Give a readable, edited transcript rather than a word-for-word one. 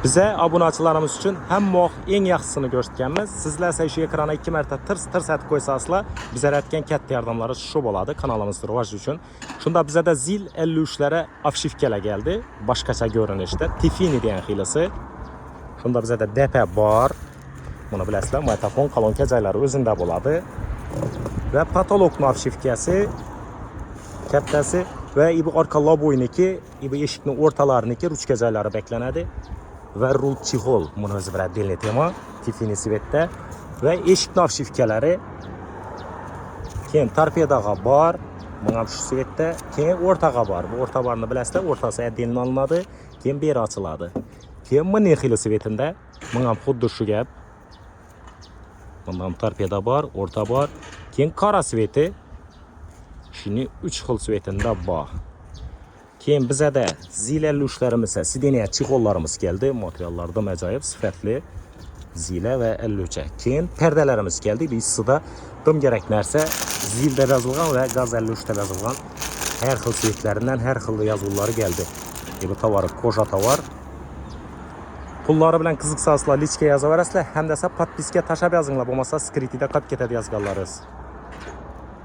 Bize abunəçilərimiz üçün həm eng yaxşısını göstərgənmiz. Sizlər isə şu ekrana 2 mərtə tırs ətib qoysasla bizə rətgən katta yardımları şuşub oladı kanalımız rivaj üçün. Şunda bizə də zil 53'lərə afşifkələ gəldi. Başqaça görünüşdə. Tifini deyən xilası. Şunda bizə də DP bar. Bunu biləsizlər, mikrofon kolonka cayları özündə buladı. Və patologun afşifkəsi, kəptəsi və bu arka laboyniki, bu eşiknin ortalarındakı ruçka cayları bəklənədi. Və rul çixol, bunu özü bir dilli tema, tifini svetdə. Və eşik afşifkələri, keyin torpedağa bar, buna şu svetdə, keyin ortağa bar. Bu orta barını biləsizlər, ortası ədilini alınadı, keyin beri açıladı. Keyin bu nexili svetində, buna xuddi şu gəb. Bundan torpeda bar, orta bar, keyin kara sveti. Şimdi 3 xil svetində bax. Keyin bizə də zil 53'lərimiz, sideniya çixollarımız gəldi. Materiallardan acayip sifətli zilə və 53'ə. Keyin pərdələrimiz gəldi. Bir sıda dım gərək nərsə zildə yazılğan və qaz 53'də yazılğan hər xil svetlərindən hər xil yazıları gəldi. Bu tavarı koja tavar. Pulları bilən qızıq sasla liçkə yaza verəslə, həm də podpiskə taşab yazınla, olmasa skritidə qat getədi yazqallarız.